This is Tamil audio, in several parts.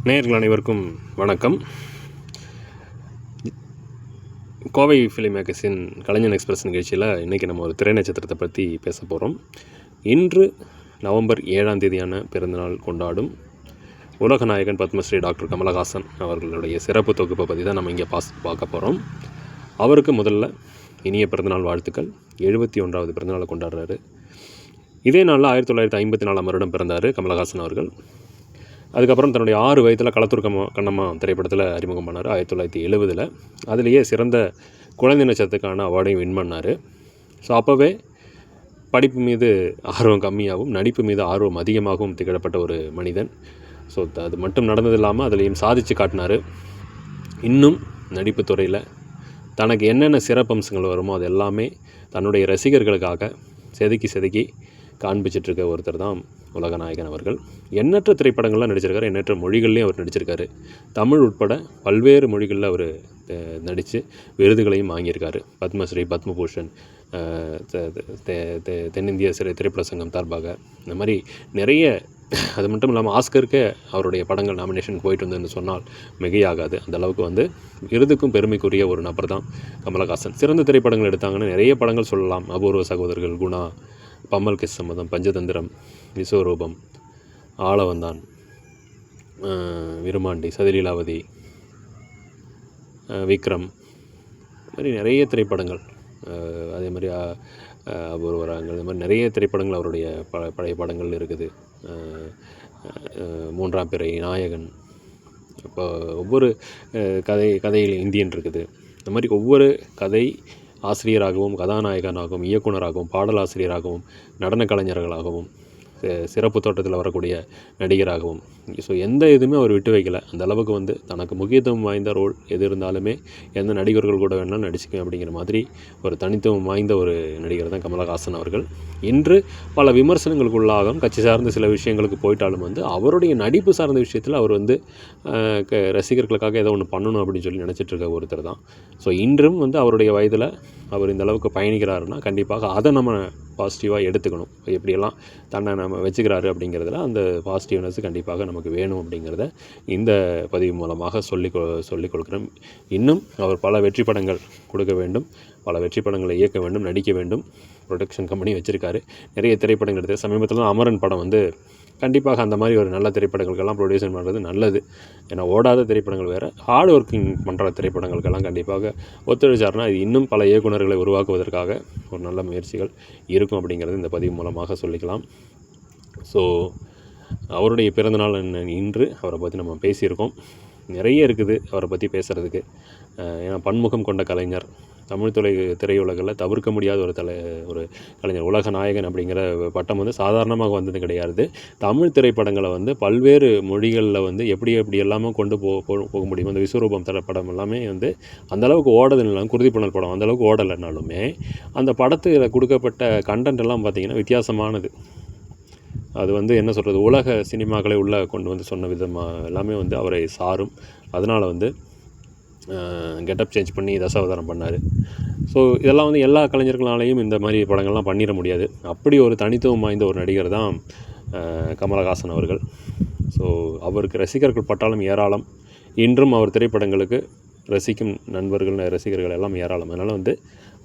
நேயர்கள் அனைவருக்கும் வணக்கம். கோவை ஃபிலிம் மேகசின் கலைஞன் எக்ஸ்பிரஸ் நிகழ்ச்சியில் இன்றைக்கி நம்ம ஒரு திரை நட்சத்திரத்தை பற்றி பேச போகிறோம். இன்று நவம்பர் 7ஆம் தேதியான பிறந்தநாள் கொண்டாடும் உலக நாயகன் பத்மஸ்ரீ டாக்டர் கமலஹாசன் அவர்களுடைய சிறப்பு தொகுப்பை பற்றி தான் நம்ம இங்கே பார்க்க போகிறோம். அவருக்கு முதல்ல இனிய பிறந்தநாள் வாழ்த்துக்கள். 71வது பிறந்தநாளை கொண்டாடுறாரு. இதே நாளில் 1954ஆம் வருடம் பிறந்தார் கமலஹாசன் அவர்கள். அதுக்கப்புறம் தன்னுடைய 6 வயதில் களத்தூர் கண்ணம்மா திரைப்படத்தில் அறிமுகம் பண்ணார் 1970. அதுலேயே சிறந்த குழந்தை நட்சத்திரத்துக்கான அவார்டையும் வின் பண்ணார். ஸோ அப்போவே படிப்பு மீது ஆர்வம் கம்மியாகவும் நடிப்பு மீது ஆர்வம் அதிகமாகவும் திகழப்பட்ட ஒரு மனிதன். ஸோ அது மட்டும் நடந்தது இல்லாமல் அதுலேயும் சாதித்து காட்டினார். இன்னும் நடிப்பு துறையில் தனக்கு என்னென்ன சிறப்பம்சங்கள் வருமோ அது எல்லாமே தன்னுடைய ரசிகர்களுக்காக செதுக்கி காண்பிச்சிட்ருக்க ஒருத்தர் தான் உலகநாயகன் அவர்கள். எண்ணற்ற திரைப்படங்கள்லாம் நடிச்சிருக்காரு, எண்ணற்ற மொழிகள்லேயும் அவர் நடிச்சிருக்காரு. தமிழ் உட்பட பல்வேறு மொழிகளில் அவர் நடித்து விருதுகளையும் வாங்கியிருக்காரு. பத்மஸ்ரீ, பத்மபூஷன், தென்னிந்திய திரைப்பட சங்கம் சார்பாக இந்த மாதிரி நிறைய. அது மட்டும் இல்லாமல் ஆஸ்கருக்கு அவருடைய படங்கள் நாமினேஷன் போயிட்டு வந்ததுன்னு சொன்னால் மிகையாகாது. அந்த அளவுக்கு விருதுக்கும் பெருமைக்குரிய ஒரு நபர் தான் கமலஹாசன். சிறந்த திரைப்படங்கள் எடுத்தாங்கன்னா நிறைய படங்கள் சொல்லலாம். அபூர்வ சகோதரர்கள், குணா, பம்மல் கிஸ் சம்மதம், பஞ்சதந்திரம், விஸ்வரூபம், ஆளவந்தான், விருமாண்டி, சதிலீலாவதி, விக்ரம், மாதிரி நிறைய திரைப்படங்கள். அதே மாதிரி அபூர்வராங்கள், இந்த மாதிரி நிறைய திரைப்படங்கள் அவருடைய பழைய படங்கள் இருக்குது. 3ஆம் பிறை, நாயகன், இப்போ ஒவ்வொரு கதையில் இந்தியன் இருக்குது. இந்த மாதிரி ஒவ்வொரு கதை ஆசிரியராகவும், கதாநாயகனாகவும், இயக்குனராகவும், பாடலாசிரியராகவும், நடன கலைஞர்களாகவும், சிறப்பு தோட்டத்தில் வரக்கூடிய நடிகராகவும், ஸோ எந்த இதுவுமே அவர் விட்டு வைக்கல. அந்த அளவுக்கு தனக்கு முக்கியத்துவம் வாய்ந்த ரோல் எது இருந்தாலுமே எந்த நடிகர்கள் கூட வேணாலும் நடிச்சுக்குவேன் அப்படிங்கிற மாதிரி ஒரு தனித்துவம் வாய்ந்த ஒரு நடிகர் தான் கமலஹாசன் அவர்கள். இன்று பல விமர்சனங்களுக்குள்ளாகும் கட்சி சார்ந்த சில விஷயங்களுக்கு போயிட்டாலும் அவருடைய நடிப்பு சார்ந்த விஷயத்தில் அவர் ரசிகர்களுக்காக ஏதோ ஒன்று பண்ணணும் அப்படின்னு சொல்லி நினச்சிட்ருக்க ஒருத்தர் தான். ஸோ இன்றும் அவருடைய வயதில் அவர் இந்த அளவுக்கு பயணிக்கிறாருன்னா கண்டிப்பாக அதை நம்ம பாசிட்டிவாக எடுத்துக்கணும். எப்படியெல்லாம் தன்னை நம்ம வச்சுக்கிறாரு அப்படிங்கிறதுல அந்த பாசிட்டிவ்னஸ் கண்டிப்பாக நமக்கு வேணும் அப்படிங்கிறத இந்த பதிவு மூலமாக சொல்லிக் கொடுக்குறேன். இன்னும் அவர் பல வெற்றி படங்கள் கொடுக்க வேண்டும், பல வெற்றி படங்களை இயக்க வேண்டும், நடிக்க வேண்டும். ப்ரொடக்ஷன் கம்பெனி வச்சுருக்காரு. நிறைய திரைப்படங்கள் எடுத்து சமீபத்தில் அமரன் படம் கண்டிப்பாக அந்த மாதிரி ஒரு நல்ல திரைப்படங்களுக்கெல்லாம் ப்ரொடியூசன் பண்ணுறது நல்லது. ஏன்னா ஓடாத திரைப்படங்கள் வேறு, ஹார்ட் ஒர்க்கிங் பண்ணுற திரைப்படங்களுக்கெல்லாம் கண்டிப்பாக ஒத்துழைச்சார்னா இது இன்னும் பல இயக்குநர்களை உருவாக்குவதற்காக ஒரு நல்ல முயற்சிகள் இருக்கும் அப்படிங்கிறது இந்த பதிவு மூலமாக சொல்லிக்கலாம். ஸோ அவருடைய பிறந்தநாள் இன்று அவரை பற்றி நம்ம பேசியிருக்கோம். நிறைய இருக்குது அவரை பற்றி பேசுகிறதுக்கு. ஏன்னா பன்முகம் கொண்ட கலைஞர், தமிழ் திரையுலகில் தவிர்க்க முடியாத ஒரு கலைஞர். உலக நாயகன் அப்படிங்கிற பட்டம் சாதாரணமாக வந்தது கிடையாது. தமிழ் திரைப்படங்களை பல்வேறு மொழிகளில் எப்படி எல்லாமே கொண்டு போக முடியும். அந்த விஸ்வரூபம் படம் எல்லாமே அந்தளவுக்கு ஓடதுனாலும், குருதிப்புணல் படம் அந்தளவுக்கு ஓடலைனாலுமே அந்த படத்தில் கொடுக்கப்பட்ட கண்டென்ட் எல்லாம் பார்த்திங்கன்னா வித்தியாசமானது. அது என்ன சொல்கிறது, உலக சினிமாக்களை உள்ளே கொண்டு சொன்ன விதமாக எல்லாமே அவரை சாரும். அதனால் கெட்டப் சேஞ்ச் பண்ணி தசாவதாரம் பண்ணார். ஸோ இதெல்லாம் எல்லா கலைஞர்களாலேயும் இந்த மாதிரி படங்கள்லாம் பண்ணிட முடியாது. அப்படி ஒரு தனித்துவம் வாய்ந்த ஒரு நடிகர் தான் கமலஹாசன் அவர்கள். ஸோ அவருக்கு ரசிகர்கள் பட்டாலும் ஏராளம். இன்றும் அவர் திரைப்படங்களுக்கு ரசிக்கும் ரசிகர்கள் எல்லாம் ஏராளம். அதனால்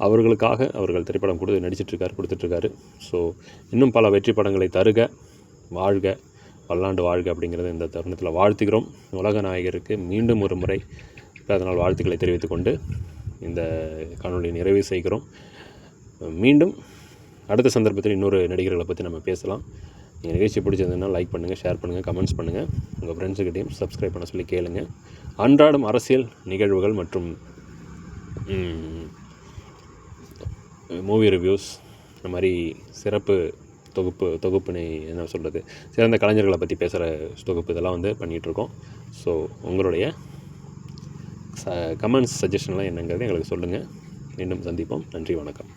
அவர்களுக்காக அவர்கள் திரைப்படம் கொடுத்துட்ருக்காரு. ஸோ இன்னும் பல வெற்றி படங்களை தருக, வாழ்க, பல்லாண்டு வாழ்க அப்படிங்கிறத இந்த தருணத்தில் வாழ்த்துகிறோம். உலக நாயகருக்கு மீண்டும் ஒரு முறை பிறந்தநாள் வாழ்த்துக்களை தெரிவித்துக்கொண்டு இந்த காணொலியை நிறைவு செய்கிறோம். மீண்டும் அடுத்த சந்தர்ப்பத்தில் இன்னொரு நடிகர்களை பற்றி நம்ம பேசலாம். நீங்கள் நிகழ்ச்சி பிடிச்சதுன்னா லைக் பண்ணுங்கள், ஷேர் பண்ணுங்கள், கமெண்ட்ஸ் பண்ணுங்கள். உங்கள் ஃப்ரெண்ட்ஸுக்கிட்டையும் சப்ஸ்கிரைப் பண்ண சொல்லி கேளுங்க. அன்றாடம் அரசியல் நிகழ்வுகள் மற்றும் மூவி ரிவ்யூஸ், இந்த மாதிரி சிறப்பு தொகுப்புனை என்ன சொல்கிறது, சிறந்த கலைஞர்களை பற்றி பேசுகிற தொகுப்பு இதெல்லாம் பண்ணிகிட்ருக்கோம். ஸோ உங்களுடைய கமெண்ட்ஸ், சஜஷன்லாம் என்னங்கிறது எங்களுக்கு சொல்லுங்கள். மீண்டும் சந்திப்போம். நன்றி, வணக்கம்.